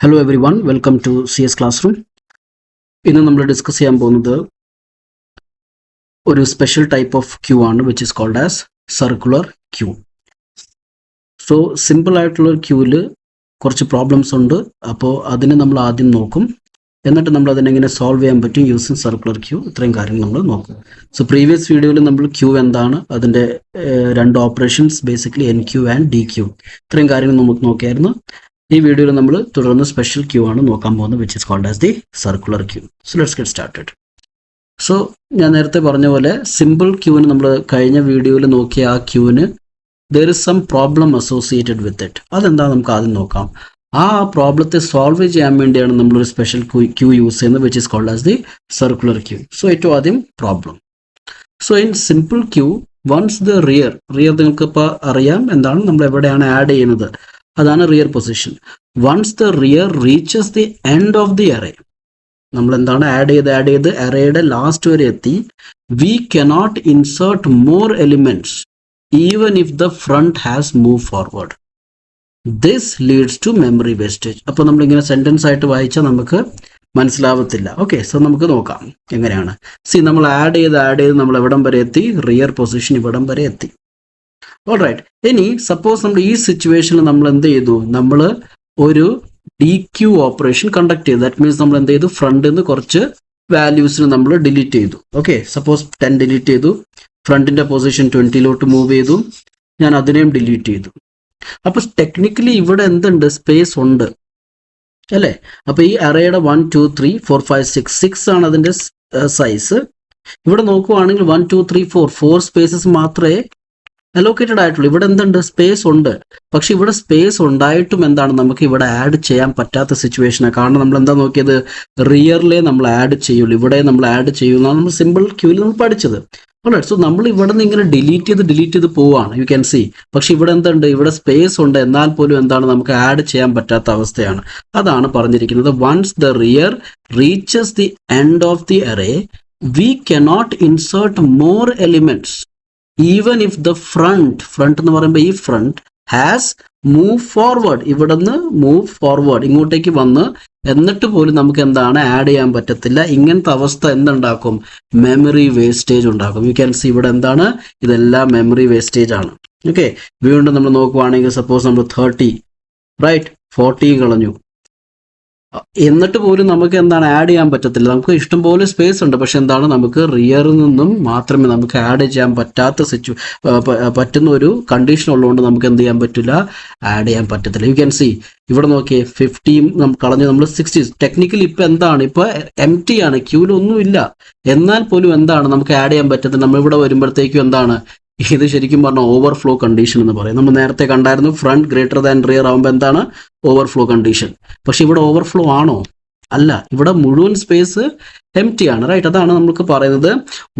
Hello everyone, welcome to CS Classroom. ഇന്ന് നമ്മൾ discuss ചെയ്യാൻ പോകുന്നത് ഒരു സ്പെഷ്യൽ ടൈപ്പ് ഓഫ് ക്യൂ ആണ് which is called as circular queue. So simple ആയിട്ടുള്ള ക്യൂവിൽ കുറച്ച് പ്രോബ്ലംസ് ഉണ്ട്. അപ്പോൾ അതിനെ നമ്മൾ ആദ്യം നോക്കും, എന്നിട്ട് നമ്മൾ അതിനെങ്ങനെ സോൾവ് ചെയ്യാൻ പറ്റും യൂസിങ് സർക്കുലർ ക്യൂ, ഇത്രയും കാര്യങ്ങൾ നമ്മൾ നോക്കും. സോ പ്രീവിയസ് വീഡിയോയിൽ നമ്മൾ ക്യൂ എന്താണ്, അതിൻ്റെ രണ്ട് operations basically enqueue and dequeue, ഇത്രയും കാര്യങ്ങൾ നമുക്ക് നോക്കിയായിരുന്നു. ഈ വീഡിയോയിൽ നമ്മൾ തുടർന്ന് സ്പെഷ്യൽ ക്യൂ ആണ് നോക്കാൻ പോകുന്നത് which is called as the circular queue. So let's get started. So ഞാൻ നേരത്തെ പറഞ്ഞ പോലെ സിമ്പിൾ ക്യൂവിന് നമ്മൾ കഴിഞ്ഞ വീഡിയോയിൽ നോക്കിയ ആ ക്യൂവിന് there is some problem associated with it. അതെന്താ നമുക്ക് ആദ്യം നോക്കാം. ആ പ്രോബ്ലത്തെ സോൾവ് ചെയ്യാൻ വേണ്ടിയാണ് നമ്മളൊരു സ്പെഷ്യൽ ക്യൂ യൂസ് ചെയ്യുന്നത് which is called as the circular queue. So ഏറ്റവും ആദ്യം problem. So in simple queue once the rear നിങ്ങൾക്ക് ഇപ്പോൾ അറിയാം എന്താണ് നമ്മൾ എവിടെയാണ് ആഡ് ചെയ്യുന്നത്, അതാണ് rear position. Once the rear reaches the end of the array, നമ്മൾ എന്താണ് ആഡ് ചെയ്ത് അറേയുടെ ലാസ്റ്റ് വരെ എത്തി. We cannot insert more elements even if the front has move forward. This leads to memory wastage. അപ്പോൾ നമ്മളിങ്ങനെ സെന്റൻസ് ആയിട്ട് വായിച്ചാൽ നമുക്ക് മനസ്സിലാവത്തില്ല. ഓക്കെ, സോ നമുക്ക് നോക്കാം എങ്ങനെയാണ്. നമ്മൾ ആഡ് ചെയ്ത് നമ്മൾ എവിടം വരെ എത്തി, റിയർ പൊസിഷൻ ഇവിടം വരെ എത്തി. ഓൾറൈറ്റ്, ഇനി സപ്പോസ് നമ്മൾ ഈ സിറ്റുവേഷനിൽ നമ്മൾ എന്ത് ചെയ്തു, നമ്മൾ ഒരു ഡി ക്യൂ ഓപ്പറേഷൻ കണ്ടക്ട് ചെയ്തു. ദാറ്റ് മീൻസ് നമ്മൾ എന്ത് ചെയ്തു, ഫ്രണ്ടിൽ നിന്ന് കുറച്ച് വാല്യൂസിന് നമ്മൾ ഡിലീറ്റ് ചെയ്തു. ഓക്കെ, സപ്പോസ് 10 ഡിലീറ്റ് ചെയ്തു, ഫ്രണ്ടിന്റെ പൊസിഷൻ 20 മൂവ് ചെയ്തു, ഞാൻ അതിനെയും ഡിലീറ്റ് ചെയ്തു. അപ്പൊ ടെക്നിക്കലി ഇവിടെ എന്തുണ്ട്, സ്പേസ് ഉണ്ട് അല്ലേ. അപ്പൊ ഈ അറേയുടെ 1 2 3 4 5 6 ആണ് അതിന്റെ സൈസ്. ഇവിടെ നോക്കുവാണെങ്കിൽ 1 2 3 4 സ്പേസസ് മാത്രമേ അലോക്കേറ്റഡ് ആയിട്ടുള്ളൂ. ഇവിടെ എന്തുണ്ട്, സ്പേസ് ഉണ്ട്. പക്ഷെ ഇവിടെ സ്പേസ് ഉണ്ടായിട്ടും എന്താണ് നമുക്ക് ഇവിടെ ആഡ് ചെയ്യാൻ പറ്റാത്ത സിറ്റുവേഷനാണ്. കാരണം നമ്മൾ എന്താ നോക്കിയത്, റിയറിലെ നമ്മൾ ആഡ് ചെയ്യുള്ളൂ, ഇവിടെ നമ്മൾ ആഡ് ചെയ്യുന്നതാണ് നമ്മൾ സിമ്പിൾ ക്യൂവിൽ നമ്മൾ പഠിച്ചത്. സോ നമ്മൾ ഇവിടെ നിന്ന് ഇങ്ങനെ ഡിലീറ്റ് ചെയ്ത് പോവാണ്, യു ക്യാൻ സി. പക്ഷെ ഇവിടെ എന്തുണ്ട്, ഇവിടെ സ്പേസ് ഉണ്ട്, എന്നാൽ പോലും എന്താണ് നമുക്ക് ആഡ് ചെയ്യാൻ പറ്റാത്ത അവസ്ഥയാണ്. അതാണ് പറഞ്ഞിരിക്കുന്നത്, once the rear reaches the end of the array we cannot insert more elements even if the front എന്ന് പറയുമ്പോൾ ഈ ഫ്രണ്ട് ഹാസ് മൂവ് ഫോർവേഡ്, ഇവിടുന്ന് മൂവ് ഫോർവേഡ് ഇങ്ങോട്ടേക്ക് വന്ന്, എന്നിട്ട് പോലും നമുക്ക് എന്താണ് ആഡ് ചെയ്യാൻ പറ്റത്തില്ല. ഇങ്ങനത്തെ അവസ്ഥ എന്തുണ്ടാക്കും, മെമ്മറി വേസ്റ്റേജ് ഉണ്ടാക്കും. യു ക്യാൻ സി ഇവിടെ എന്താണ്, ഇതെല്ലാം മെമ്മറി വേസ്റ്റേജ് ആണ്. ഓക്കെ, വീണ്ടും നമ്മൾ നോക്കുവാണെങ്കിൽ സപ്പോസ് നമ്മൾ 30 റൈറ്റ് 40 കളഞ്ഞു, എന്നിട്ട് പോലും നമുക്ക് എന്താണ് ആഡ് ചെയ്യാൻ പറ്റത്തില്ല. നമുക്ക് ഇഷ്ടംപോലെ സ്പേസ് ഉണ്ട്, പക്ഷെ എന്താണ് നമുക്ക് റിയറിൽ നിന്നും മാത്രമേ നമുക്ക് ആഡ് ചെയ്യാൻ പറ്റുന്ന ഒരു കണ്ടീഷൻ ഉള്ളതുകൊണ്ട് നമുക്ക് എന്ത് ചെയ്യാൻ പറ്റില്ല, ആഡ് ചെയ്യാൻ പറ്റത്തില്ല. യു ക്യാൻ സി ഇവിടെ നോക്കിയേ 50 കളഞ്ഞ് നമ്മൾ 60. ടെക്നിക്കലി ഇപ്പൊ എന്താണ്, ഇപ്പൊ എം ടി ആണ്, ക്യൂലൊന്നുമില്ല, എന്നാൽ പോലും എന്താണ് നമുക്ക് ആഡ് ചെയ്യാൻ പറ്റത്തില്ല. നമ്മളിവിടെ വരുമ്പോഴത്തേക്കും എന്താണ്, ഇത് ശരിക്കും പറഞ്ഞാൽ ഓവർഫ്ലോ കണ്ടീഷൻ എന്ന് പറയും. നമ്മൾ നേരത്തെ കണ്ടായിരുന്നു ഫ്രണ്ട് ഗ്രേറ്റർ ദാൻ റിയർ ആകുമ്പോൾ എന്താണ് ഓവർഫ്ലോ കണ്ടീഷൻ. പക്ഷെ ഇവിടെ ഓവർഫ്ലോ ആണോ, അല്ല, ഇവിടെ മുഴുവൻ സ്പേസ് എം ടി ആണ്. റൈറ്റ്, അതാണ് നമുക്ക് പറയുന്നത്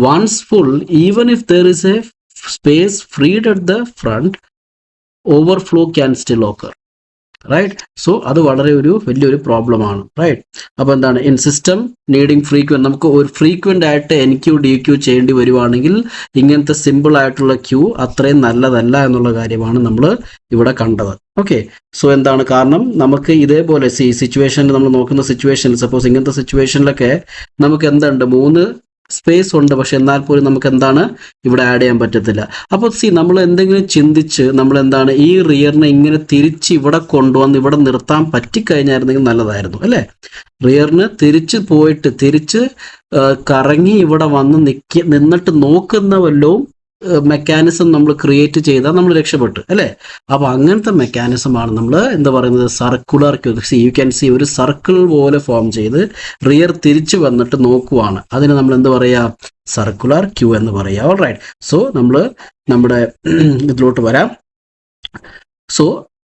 once full even if there is a space freed at the front overflow can still occur. Right, so അത് വളരെ വലിയൊരു പ്രോബ്ലം ആണ്. റൈറ്റ്, അപ്പൊ എന്താണ് ഇൻ സിസ്റ്റം നീഡിങ് ഫ്രീക്വന്റ്, നമുക്ക് ഒരു ഫ്രീക്വന്റ് ആയിട്ട് എൻ ക്യൂ ഡി ക്യൂ ചെയ്യേണ്ടി വരുവാണെങ്കിൽ ഇങ്ങനത്തെ സിമ്പിൾ ആയിട്ടുള്ള ക്യൂ അത്രയും നല്ലതല്ല എന്നുള്ള കാര്യമാണ് നമ്മൾ ഇവിടെ കണ്ടത്. ഓക്കെ, സോ എന്താണ് കാരണം, നമുക്ക് ഇതേപോലെ സിറ്റുവേഷനിൽ നമ്മൾ നോക്കുന്ന സിറ്റുവേഷനിൽ സപ്പോസ് ഇങ്ങനത്തെ സിറ്റുവേഷനിലൊക്കെ നമുക്ക് എന്തുണ്ട്, 3 സ്പേസ് ഉണ്ട്, പക്ഷെ എന്നാൽ പോലും നമുക്ക് എന്താണ് ഇവിടെ ആഡ് ചെയ്യാൻ പറ്റത്തില്ല. അപ്പോൾ നമ്മൾ എന്തെങ്കിലും ചിന്തിച്ച് നമ്മൾ എന്താണ് ഈ റിയറിനെ ഇങ്ങനെ തിരിച്ച് ഇവിടെ കൊണ്ടുവന്ന് ഇവിടെ നിർത്താൻ പറ്റിക്കഴിഞ്ഞായിരുന്നെങ്കിൽ നല്ലതായിരുന്നു അല്ലേ. റിയറിന് തിരിച്ച് കറങ്ങി ഇവിടെ വന്ന് നിന്നിട്ട് നോക്കുന്ന വല്ലതും മെക്കാനിസം നമ്മൾ ക്രിയേറ്റ് ചെയ്താൽ നമ്മൾ രക്ഷപ്പെട്ടു അല്ലേ. അപ്പൊ അങ്ങനത്തെ മെക്കാനിസമാണ് നമ്മൾ എന്താ പറയുന്നത്, circular queue. You can see ഒരു സർക്കിൾ പോലെ ഫോം ചെയ്ത് റിയർ തിരിച്ചു വന്നിട്ട് നോക്കുവാണ്, അതിന് നമ്മൾ എന്താ പറയാ, സർക്കുലർ ക്യൂ എന്ന് പറയാം. ഓൾറൈറ്റ്, സോ നമ്മൾ നമ്മുടെ ഇതിലോട്ട് വരാം. സോ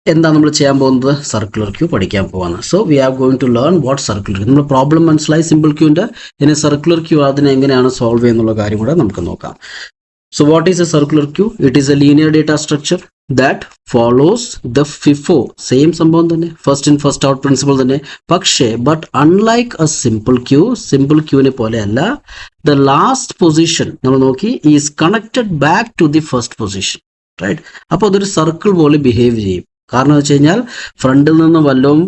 എന്താ നമ്മൾ ചെയ്യാൻ പോകുന്നത്, സർക്കുലർ ക്യൂ പഠിക്കാൻ പോവാണ്. So we are going to learn what circular queue. നമ്മൾ പ്രോബ്ലം മനസ്സിലായി സിമ്പിൾ ക്യൂവിന്റെ, ഇനി സർക്കുലർ ക്യൂ അതിനെ എങ്ങനെയാണ് സോൾവ് ചെയ്യുന്നുള്ള കാര്യം കൂടെ നമുക്ക് നോക്കാം. So what is a circular queue? It is a linear data structure that follows the FIFO. Same സംഭവം തന്നെ, first in first out principle തന്നെ. പക്ഷേ ബട്ട് അൺലൈക്ക് എ സിമ്പിൾ ക്യൂവിനെ പോലെയല്ല, ദ ലാസ്റ്റ് പൊസിഷൻ നമ്മൾ നോക്കി is connected back to the first position. Right, അപ്പോൾ അതൊരു സർക്കിൾ പോലെ ബിഹേവ് ചെയ്യും. കാരണം വെച്ച് കഴിഞ്ഞാൽ ഫ്രണ്ടിൽ നിന്ന് വല്ലതും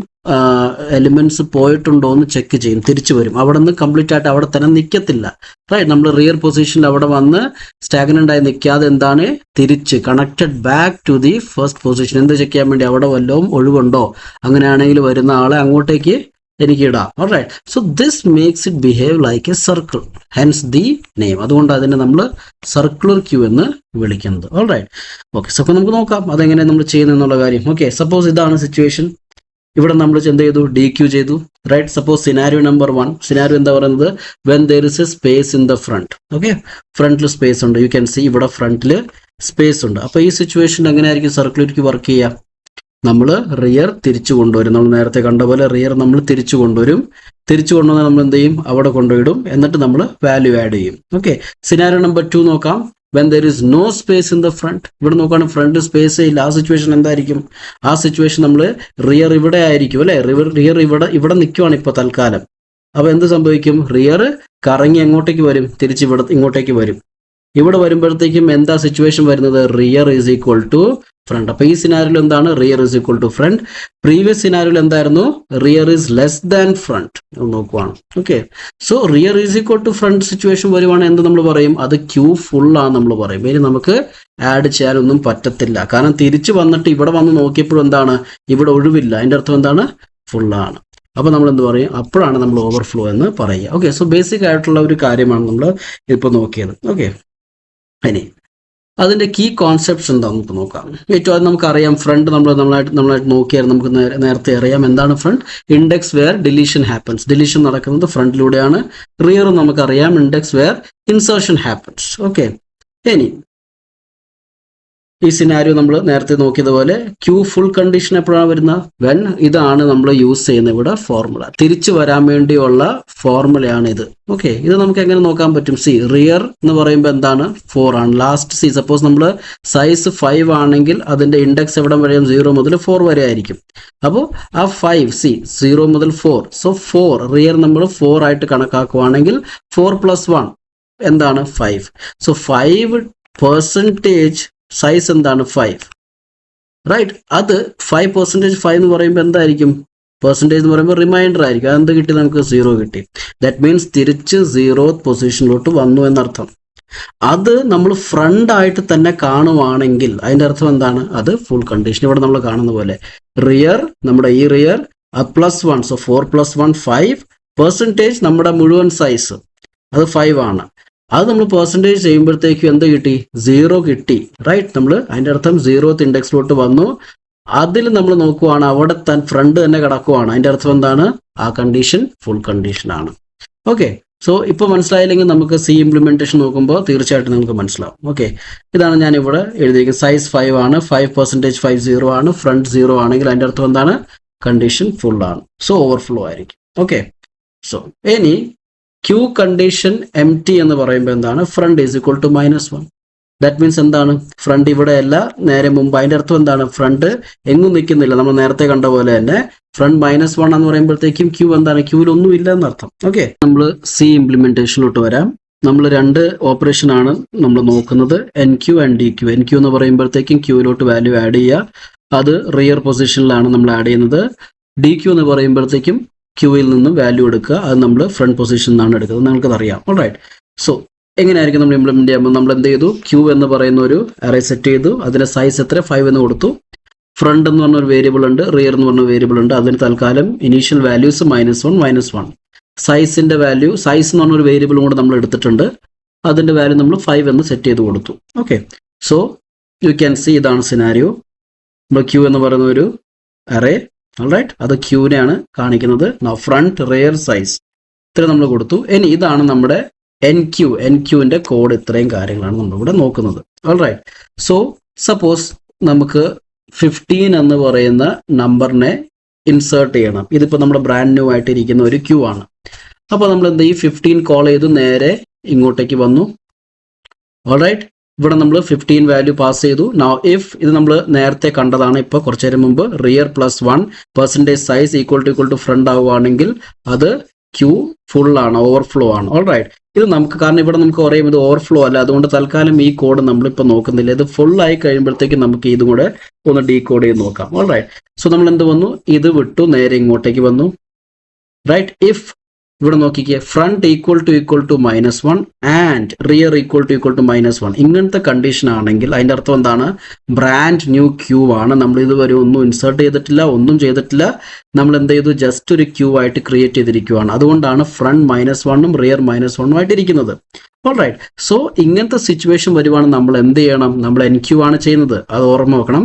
എലിമെന്റ്സ് പോയിട്ടുണ്ടോ എന്ന് ചെക്ക് ചെയ്യും, തിരിച്ചു വരും. അവിടെ നിന്ന് കംപ്ലീറ്റ് ആയിട്ട് അവിടെ തന്നെ നിൽക്കത്തില്ല. റൈറ്റ്, നമ്മൾ റിയർ പൊസിഷനിൽ അവിടെ വന്ന് സ്റ്റാഗ്നന്റ് ആയി നിൽക്കാതെ എന്താണ് തിരിച്ച് connected back to the first position. എന്ത് ചെക്ക് ചെയ്യാൻ വേണ്ടി? അവിടെ വല്ലതും ഒഴിവുണ്ടോ, അങ്ങനെയാണെങ്കിൽ വരുന്ന ആളെ അങ്ങോട്ടേക്ക് എനിക്ക് ഇടാം. Alright, so this makes it behave like a circle, hence the name. അതുകൊണ്ട് അതിനെ നമ്മൾ സർക്കുലർ ക്യൂ എന്ന് വിളിക്കുന്നത്. Alright, okay. സോ അപ്പോൾ നമുക്ക് നോക്കാം അതെങ്ങനെ നമ്മൾ ചെയ്യുന്നത് എന്നുള്ള കാര്യം. ഓക്കെ, സപ്പോസ് ഇതാണ് സിറ്റുവേഷൻ. ഇവിടെ നമ്മൾ എന്ത് ചെയ്തു? ഡി ക്യൂ ചെയ്തു. Right, suppose scenario number 1, scenario എന്താ പറയുന്നത്? When there is a space in the front. Okay, ഫ്രണ്ടിൽ സ്പേസ് ഉണ്ട്. യു ക്യാൻ സി ഇവിടെ ഫ്രണ്ടിൽ സ്പേസ് ഉണ്ട്. അപ്പോൾ ഈ സിറ്റുവേഷൻ എങ്ങനെയായിരിക്കും സർക്കുലർ ക്യൂ വർക്ക് ചെയ്യുക? നമ്മൾ റിയർ തിരിച്ചു കൊണ്ടുവരും. നമ്മൾ നേരത്തെ കണ്ട പോലെ റിയർ നമ്മൾ തിരിച്ചു കൊണ്ടുവരും. തിരിച്ചു കൊണ്ടുവന്നാൽ നമ്മൾ എന്ത് ചെയ്യും? അവിടെ കൊണ്ടുപോയിടും. എന്നിട്ട് നമ്മൾ വാല്യൂ ആഡ് ചെയ്യും. ഓക്കെ, സിനാരിയോ നമ്പർ 2 നോക്കാം. When there is no space in the front. ഇവിടെ നോക്കുകയാണെങ്കിൽ ഫ്രണ്ട് സ്പേസ് ഇല്ല. ആ സിറ്റുവേഷൻ എന്തായിരിക്കും? ആ സിറ്റുവേഷൻ നമ്മൾ റിയർ ഇവിടെ ആയിരിക്കും അല്ലെ. റിയർ ഇവിടെ നിൽക്കുവാണ് ഇപ്പോൾ തൽക്കാലം. അപ്പോൾ എന്ത് സംഭവിക്കും? റിയർ കറങ്ങി എങ്ങോട്ടേക്ക് വരും? തിരിച്ച് ഇങ്ങോട്ടേക്ക് വരും. ഇവിടെ വരുമ്പോഴത്തേക്കും എന്താ സിറ്റുവേഷൻ വരുന്നത്? Rear is equal to front. അപ്പോൾ ഈ സിനാരിയോയിൽ എന്താണ്? Rear is equal to front. Previous സിനാരിയോയിൽ എന്തായിരുന്നു? Rear is less than front നോക്കുവാണ്. Okay, so rear is equal to front situation വരുവാണ് എന്ത് നമ്മൾ പറയും? അത് ക്യൂ ഫുൾ ആണ് നമ്മൾ പറയും. ഇനി നമുക്ക് ആഡ് ചെയ്യാനൊന്നും പറ്റത്തില്ല. കാരണം തിരിച്ചു വന്നിട്ട് ഇവിടെ വന്ന് നോക്കിയപ്പോഴും എന്താണ്? ഇവിടെ ഒഴിവില്ല. അതിൻ്റെ അർത്ഥം എന്താണ്? ഫുള്ളാണ്. അപ്പോൾ നമ്മൾ എന്ത് പറയും? അപ്പോഴാണ് നമ്മൾ ഓവർഫ്ലോ എന്ന് പറയുക. ഓക്കെ, സോ ബേസിക് ആയിട്ടുള്ള ഒരു കാര്യമാണ് നമ്മൾ ഇപ്പോൾ നോക്കിയത്. ഓക്കെ, ഇനി അതിൻ്റെ കീ കോൺസെപ്റ്റ്സ് എന്താണെന്ന് ഇപ്പോൾ നോക്കാം. ഏറ്റവും ആദ്യം നമുക്കറിയാം ഫ്രണ്ട് നമ്മളായിട്ട് നോക്കിയാൽ നമുക്ക് നേരത്തെ അറിയാം എന്താണ് front. Index where deletion happens. Deletion നടക്കുന്നത് ഫ്രണ്ടിലൂടെയാണ്. റിയർ നമുക്കറിയാം index where insertion happens. Okay, ഇനി ഈ സിനാരിയോ നമ്മൾ നേരത്തെ നോക്കിയതുപോലെ ക്യൂ ഫുൾ കണ്ടീഷൻ എപ്പോഴാണ് വരുന്നത്? വെൻ ഇതാണ് നമ്മൾ യൂസ് ചെയ്യുന്ന ഇവിടെ ഫോർമുല. തിരിച്ചു വരാൻ വേണ്ടിയുള്ള ഫോർമുലയാണ് ഇത്. ഓക്കെ, ഇത് നമുക്ക് എങ്ങനെ നോക്കാൻ പറ്റും? സി, റിയർ എന്ന് പറയുമ്പോൾ എന്താണ്? 4 ആണ്. ലാസ്റ്റ് സി, സപ്പോസ് നമ്മൾ സൈസ് 5 ആണെങ്കിൽ അതിൻ്റെ ഇൻഡെക്സ് എവിടെ വരെ? 0 മുതൽ 4 വരെ ആയിരിക്കും. അപ്പോൾ ആ 5 സി 0 മുതൽ 4, സോ 4 റിയർ നമ്മൾ 4 ആയിട്ട് കണക്കാക്കുവാണെങ്കിൽ 4 + 1 എന്താണ്? 5. സോ 5% സൈസ് എന്താണ്? 5. റൈറ്റ്, അത് 5% 5 എന്ന് പറയുമ്പോൾ എന്തായിരിക്കും? പെർസെൻറ്റേജ് എന്ന് പറയുമ്പോൾ റിമൈൻഡർ ആയിരിക്കും. അതെന്ത് കിട്ടി? നമുക്ക് 0 കിട്ടി. ദാറ്റ് മീൻസ് തിരിച്ച് 0th പൊസിഷനിലോട്ട് വന്നു എന്നർത്ഥം. അത് നമ്മൾ ഫ്രണ്ട് ആയിട്ട് തന്നെ കാണുവാണെങ്കിൽ അതിൻ്റെ അർത്ഥം എന്താണ്? അത് ഫുൾ കണ്ടീഷൻ. ഇവിടെ നമ്മൾ കാണുന്ന പോലെ റിയർ, നമ്മുടെ ഈ റിയർ +1, സോ 4 + 1 5%. നമ്മുടെ മുഴുവൻ സൈസ് അത് 5 ആണ്. അത് നമ്മൾ പെർസെൻറ്റേജ് ചെയ്യുമ്പോഴത്തേക്കും എന്ത് കിട്ടി? 0 കിട്ടി. റൈറ്റ്, നമ്മൾ അതിൻ്റെ അർത്ഥം 0th ഇൻഡെക്സിലോട്ട് വന്നു. അതിൽ നമ്മൾ നോക്കുവാണ് അവിടെ ഫ്രണ്ട് തന്നെ കിടക്കുവാണ്. അതിൻ്റെ അർത്ഥം എന്താണ്? ആ കണ്ടീഷൻ ഫുൾ കണ്ടീഷൻ ആണ്. ഓക്കെ, സോ ഇപ്പോൾ മനസ്സിലായില്ലെങ്കിൽ നമുക്ക് സി ഇംപ്ലിമെൻറ്റേഷൻ നോക്കുമ്പോൾ തീർച്ചയായിട്ടും നമുക്ക് മനസ്സിലാവും. ഓക്കെ, ഇതാണ് ഞാൻ ഇവിടെ എഴുതിയിരിക്കുന്നത്. സൈസ് 5 ആണ്. 5% 5 0 ആണ്. ഫ്രണ്ട് 0 ആണെങ്കിൽ അതിൻ്റെ അർത്ഥം എന്താണ്? കണ്ടീഷൻ ഫുൾ ആണ്. സോ ഓവർഫ്ലോ ആയിരിക്കും. ഓക്കെ, സോ ഇനി ക്യൂ കണ്ടീഷൻ എം ടി എന്ന് പറയുമ്പോൾ എന്താണ്? Front is equal to -1. That means എന്താണ്? ഫ്രണ്ട് ഇവിടെയല്ല, നേരെ മുമ്പ്. അതിൻ്റെ അർത്ഥം എന്താണ്? ഫ്രണ്ട് എങ്ങും നിൽക്കുന്നില്ല. നമ്മൾ നേരത്തെ കണ്ട പോലെ തന്നെ ഫ്രണ്ട് -1 എന്ന് പറയുമ്പോഴത്തേക്കും ക്യൂ എന്താണ്? ക്യൂവിൽ ഒന്നും ഇല്ല എന്നർത്ഥം. ഓക്കെ, നമ്മൾ സി ഇംപ്ലിമെൻറ്റേഷനിലോട്ട് വരാം. നമ്മൾ 2 ഓപ്പറേഷൻ ആണ് നമ്മൾ നോക്കുന്നത്, enqueue and dequeue. Enqueue എന്ന് പറയുമ്പോഴത്തേക്കും ക്യൂവിലോട്ട് വാല്യൂ ആഡ് ചെയ്യുക. അത് റിയർ പൊസിഷനിലാണ് നമ്മൾ ആഡ് ചെയ്യുന്നത്. ഡി ക്യൂ എന്ന് പറയുമ്പോഴത്തേക്കും ക്യൂവിൽ നിന്നും വാല്യൂ എടുക്കുക. അത് നമ്മൾ ഫ്രണ്ട് പൊസിഷനിൽ നിന്നാണ് എടുക്കുന്നത്. നിങ്ങൾക്കത് അറിയാം. ഓൾറൈറ്റ്, സോ എങ്ങനെയായിരിക്കും നമ്മൾ ഇംപ്ലിമെൻറ്റ് ചെയ്യുമ്പോൾ? നമ്മൾ എന്ത് ചെയ്തു? ക്യൂ എന്ന് പറയുന്ന ഒരു അറേ സെറ്റ് ചെയ്തു. അതിൻ്റെ സൈസ് എത്ര? 5 എന്ന് കൊടുത്തു. ഫ്രണ്ട് എന്ന് പറഞ്ഞ ഒരു വേരിയബിൾ ഉണ്ട്, റിയർ എന്ന് പറഞ്ഞ വേരിയബിൾ ഉണ്ട്. അതിന് തൽക്കാലം ഇനീഷ്യൽ വാല്യൂസ് -1 -1. സൈസിൻ്റെ വാല്യൂ, സൈസ് എന്ന് പറഞ്ഞൊരു വേരിയബിളും കൂടെ നമ്മൾ എടുത്തിട്ടുണ്ട്. അതിൻ്റെ വാല്യൂ നമ്മൾ 5 എന്ന് സെറ്റ് ചെയ്ത് കൊടുത്തു. Okay, so you can C ഇതാണ് സിനാരിയോ. നമ്മൾ ക്യൂ എന്ന് പറയുന്ന ഒരു അറേ. ഓൾറൈറ്റ്, അത് ക്യൂവിനെയാണ് കാണിക്കുന്നത്. ഫ്രണ്ട്, റിയർ, സൈസ് ഇത്ര നമ്മൾ കൊടുത്തു. ഇനി ഇതാണ് നമ്മുടെ എൻ ക്യൂവിൻ്റെ കോഡ്. ഇത്രയും കാര്യങ്ങളാണ് നമ്മളിവിടെ നോക്കുന്നത്. ഓൾറൈറ്റ്, സോ സപ്പോസ് നമുക്ക് 15 എന്ന് പറയുന്ന നമ്പറിനെ ഇൻസേർട്ട് ചെയ്യണം. ഇതിപ്പോൾ നമ്മുടെ ബ്രാൻഡ് ന്യൂ ആയിട്ട് ഇരിക്കുന്ന ഒരു ക്യൂ ആണ്. അപ്പോൾ നമ്മൾ എന്ത് ചെയ്യും? 15 കോൾ ചെയ്തു, നേരെ ഇങ്ങോട്ടേക്ക് വന്നു. ഓൾറൈറ്റ്, ഇവിടെ നമ്മൾ 15 വാല്യൂ പാസ് ചെയ്തു. നൗ ഇഫ് ഇത് നമ്മൾ നേരത്തെ കണ്ടതാണ്, ഇപ്പോൾ കുറച്ചു നേരം മുമ്പ്, rear +1% size equal to front ആവുകയാണെങ്കിൽ അത് ക്യൂ ഫുൾ ആണ്, ഓവർഫ്ലോ ആണ്. ഓൾ റൈറ്റ്, ഇത് നമുക്ക് കാരണം ഇവിടെ നമുക്ക് പറയും ഇത് ഓവർഫ്ലോ അല്ല, അതുകൊണ്ട് തൽക്കാലം ഈ കോഡ് നമ്മളിപ്പോൾ നോക്കുന്നില്ല. ഇത് ഫുൾ ആയി കഴിയുമ്പോഴത്തേക്ക് നമുക്ക് ഇതും കൂടെ ഒന്ന് ഡീകോഡ് ചെയ്ത് നോക്കാം. ഓൾ റൈറ്റ്, സോ നമ്മൾ എന്ത് വന്നു, ഇത് വിട്ടു നേരെ ഇങ്ങോട്ടേക്ക് വന്നു. റൈറ്റ്, ഇഫ് ഇവിടെ നോക്കിക്കേ, front equal to -1 and rear equal to -1, ഇങ്ങനത്തെ കണ്ടീഷൻ ആണെങ്കിൽ അതിൻ്റെ അർത്ഥം എന്താണ്, ബ്രാൻഡ് ന്യൂ ക്യൂ ആണ്. നമ്മൾ ഇതുവരെ ഒന്നും ഇൻസേർട്ട് ചെയ്തിട്ടില്ല, ഒന്നും ചെയ്തിട്ടില്ല. നമ്മൾ എന്ത് ചെയ്തു, ജസ്റ്റ് ഒരു ക്യൂ ആയിട്ട് ക്രിയേറ്റ് ചെയ്തിരിക്കുകയാണ്. അതുകൊണ്ടാണ് ഫ്രണ്ട് -1ഉം റിയർ -1ഉം ആയിട്ട് ഇരിക്കുന്നത്. ഓൾ റൈറ്റ്, സോ ഇങ്ങനത്തെ സിറ്റുവേഷൻ വരുവാണെങ്കിൽ നമ്മൾ എന്ത് ചെയ്യണം, നമ്മൾ NQ ആണ് ചെയ്യുന്നത്, അത് ഓർമ്മ വെക്കണം.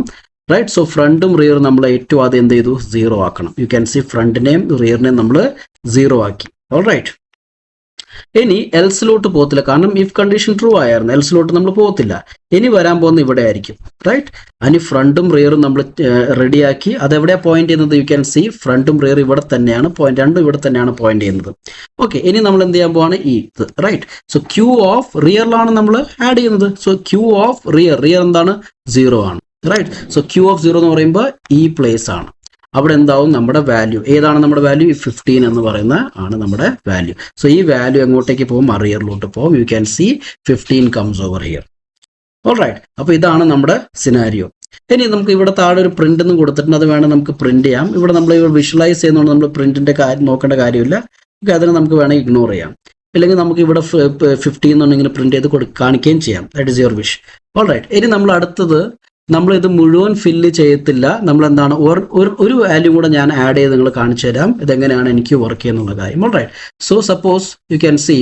റൈറ്റ്, സോ ഫ്രണ്ടും റിയറും നമ്മൾ ഏറ്റവും ആദ്യം എന്ത് ചെയ്തു, 0 ആക്കണം. യു ക്യാൻ സി ഫ്രണ്ടിനെയും റിയറിനെയും നമ്മൾ 0 ആക്കി. ഓൾ റൈറ്റ്, ഇനി എൽസിലോട്ട് പോകത്തില്ല, കാരണം ഇഫ് കണ്ടീഷൻ ട്രൂ ആയിരുന്നു. എൽസിലോട്ട് നമ്മൾ പോകത്തില്ല. ഇനി വരാൻ പോകുന്ന ഇവിടെ ആയിരിക്കും. റൈറ്റ്, അതിന് ഫ്രണ്ടും റിയറും നമ്മൾ റെഡിയാക്കി. അതെവിടെയാ പോയിന്റ് ചെയ്യുന്നത്, യു ക്യാൻ സി ഫ്രണ്ടും റിയർ ഇവിടെ തന്നെയാണ് പോയിന്റ്, രണ്ടും ഇവിടെ തന്നെയാണ് പോയിന്റ് ചെയ്യുന്നത്. ഓക്കെ, ഇനി നമ്മൾ എന്ത് ചെയ്യാൻ പോവാണ്, ഇത്. റൈറ്റ്, സോ ക്യൂ ഓഫ് റിയറിലാണ് നമ്മൾ ആഡ് ചെയ്യുന്നത്. സോ ക്യൂ ഓഫ് റിയർ എന്താണ്, 0 ആണ്. റൈറ്റ്, സോ ക്യൂ ഓഫ് 0 എന്ന് പറയുമ്പോൾ ഈ പ്ലേസ് ആണ്. അവിടെ എന്താവും, നമ്മുടെ വാല്യൂ ഏതാണ്, നമ്മുടെ വാല്യൂ 15 എന്ന് പറയുന്ന ആണ് നമ്മുടെ വാല്യൂ. സോ ഈ വാല്യൂ എങ്ങോട്ടേക്ക് പോകും, റിയറിലോട്ട് പോകും. You can see 15 comes over here. All right, അപ്പോൾ ഇതാണ് നമ്മുടെ സിനാരിയോ. ഇനി നമുക്ക് ഇവിടെ താഴെ ഒരു പ്രിന്റ് എന്ന് കൊടുത്തിട്ടുണ്ട്, അത് വേണം നമുക്ക് പ്രിന്റ് ചെയ്യാം. ഇവിടെ നമ്മൾ വിഷ്വലൈസ് ചെയ്യുന്നതുകൊണ്ട് നമ്മൾ പ്രിന്റിന്റെ കാര്യം നോക്കേണ്ട കാര്യമില്ല. ഓക്കെ, അതിനെ നമുക്ക് വേണമെങ്കിൽ ഇഗ്നോർ ചെയ്യാം. അല്ലെങ്കിൽ നമുക്ക് ഇവിടെ 15 എന്നുണ്ടെങ്കിൽ പ്രിന്റ് ചെയ്ത് കാണിക്കുകയും ചെയ്യാം. That is your wish. All right, ഇനി നമ്മൾ അടുത്തത്, നമ്മളിത് മുഴുവൻ ഫില്ല് ചെയ്യത്തില്ല. നമ്മൾ എന്താണ്, ഒരു വാല്യൂ കൂടെ ഞാൻ ആഡ് ചെയ്ത് നിങ്ങൾ കാണിച്ചു തരാം ഇതെങ്ങനെയാണ് എനിക്ക് വർക്ക് ചെയ്യുന്നുള്ള കാര്യം. All right, so suppose you can see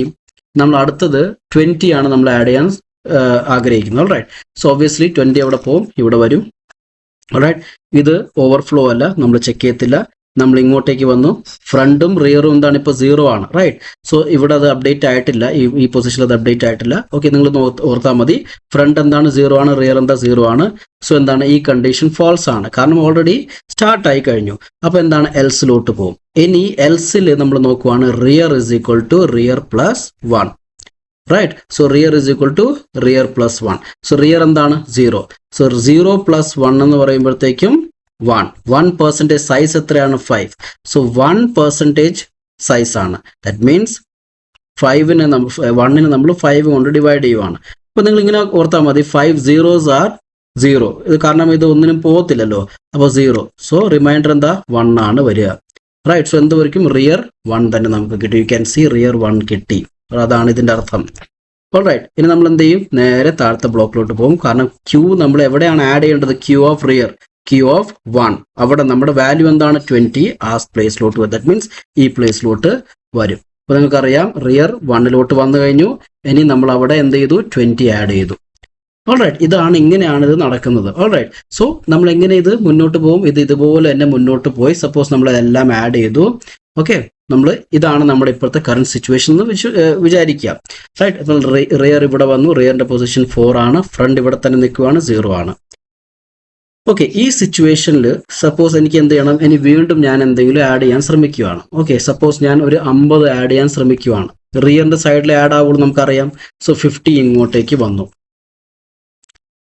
നമ്മൾ അടുത്തത് 20 ആണ് നമ്മൾ ആഡ് ചെയ്യാൻ ആഗ്രഹിക്കുന്നത്. ഓൾ റൈറ്റ്, സോ ഒബ്വിയസ്ലി 20 അവിടെ പോകും, ഇവിടെ വരും. ഓൾ റൈറ്റ്, ഇത് ഓവർഫ്ലോ അല്ല, നമ്മൾ ചെക്ക് ചെയ്യത്തില്ല. നമ്മൾ ഇങ്ങോട്ടേക്ക് വന്നു, ഫ്രണ്ടും റിയറും എന്താണ് ഇപ്പോൾ 0 ആണ്. റൈറ്റ്, സോ ഇവിടെ അത് അപ്ഡേറ്റ് ആയിട്ടില്ല, ഈ പൊസിഷനിൽ അത് അപ്ഡേറ്റ് ആയിട്ടില്ല. ഓക്കെ, നിങ്ങൾ ഓർത്താൽ മതി, ഫ്രണ്ട് എന്താണ് 0 ആണ്, റിയർ എന്താ 0 ആണ്. സോ എന്താണ്, ഈ കണ്ടീഷൻ ഫാൾസ് ആണ്, കാരണം ഓൾറെഡി സ്റ്റാർട്ട് ആയി കഴിഞ്ഞു. അപ്പോൾ എന്താണ്, എൽസിലോട്ട് പോകും. ഇനി എൽസിൽ നമ്മൾ നോക്കുവാണ്, rear is equal to rear plus 1. Right, so rear is equal to rear plus 1. So rear എന്താണ് 0. സോ 0 പ്ലസ് 1 എന്ന് പറയുമ്പോഴത്തേക്കും 1% സൈസ് എത്രയാണ്, 5. സോ 1% സൈസ് ആണ്. ദാറ്റ് മീൻസ് 1നെ നമ്മൾ 5 കൊണ്ട് ഡിവൈഡ് ചെയ്യുവാണ്. അപ്പോൾ നിങ്ങൾ ഇങ്ങനെ ഓർത്താൽ മതി, 5 zeros are 0. ഇത് കാരണം ഇത് ഒന്നിനും പോകത്തില്ലല്ലോ, അപ്പോൾ 0. സോ റിമൈൻഡർ എന്താ, 1 ആണ് വരിക. റൈറ്റ്, സോ എന്ത് വരയ്ക്കും, റിയർ 1 തന്നെ നമുക്ക് കിട്ടി. യു ക്യാൻ സി റിയർ 1 കിട്ടി. അതാണ് ഇതിൻ്റെ അർത്ഥം. ഓൾ റൈറ്റ്, ഇനി നമ്മൾ എന്ത് ചെയ്യും, നേരെ താഴത്തെ ബ്ലോക്കിലോട്ട് പോകും. കാരണം ക്യൂ നമ്മൾ എവിടെയാണ് ആഡ് ചെയ്യേണ്ടത്, queue of rear, queue of 1. അവിടെ നമ്മുടെ വാല്യൂ എന്താണ്, 20. ആ പ്ലേസിലോട്ട് വരും. ദാറ്റ് മീൻസ് ഈ പ്ലേസിലോട്ട് വരും. അപ്പോൾ നിങ്ങൾക്കറിയാം, റിയർ 1ലോട്ട് വന്നു കഴിഞ്ഞു. ഇനി നമ്മൾ അവിടെ എന്ത് ചെയ്തു, 20 ആഡ് ചെയ്തു. ഓൾ റൈറ്റ്, ഇങ്ങനെയാണ് ഇത് നടക്കുന്നത്. ഓൾ റൈറ്റ്, സോ നമ്മൾ എങ്ങനെ ഇത് മുന്നോട്ട് പോകും, ഇത് ഇതുപോലെ തന്നെ മുന്നോട്ട് പോയി. സപ്പോസ് നമ്മൾ എല്ലാം ആഡ് ചെയ്തു. ഓക്കെ, ഇതാണ് നമ്മുടെ ഇപ്പോഴത്തെ കറണ്ട് സിറ്റുവേഷൻ എന്ന് വിചാരിക്കുക. റൈറ്റ്, അപ്പോൾ റിയർ ഇവിടെ വന്നു, റിയറിന്റെ പൊസിഷൻ 4 ആണ്, ഫ്രണ്ട് ഇവിടെ തന്നെ നിൽക്കുകയാണ്, 0 ആണ്. ഓക്കെ, ഈ സിറ്റുവേഷനിൽ സപ്പോസ് എനിക്ക് എന്ത് ചെയ്യണം, ഇനി വീണ്ടും ഞാൻ എന്തെങ്കിലും ആഡ് ചെയ്യാൻ ശ്രമിക്കുകയാണ്. ഓക്കെ, സപ്പോസ് ഞാൻ ഒരു 50 ആഡ് ചെയ്യാൻ ശ്രമിക്കുകയാണ്. റിയറിന്റെ സൈഡിൽ ആഡ് ആവുള്ളൂ നമുക്കറിയാം. സോ 50 ഇങ്ങോട്ടേക്ക് വന്നു.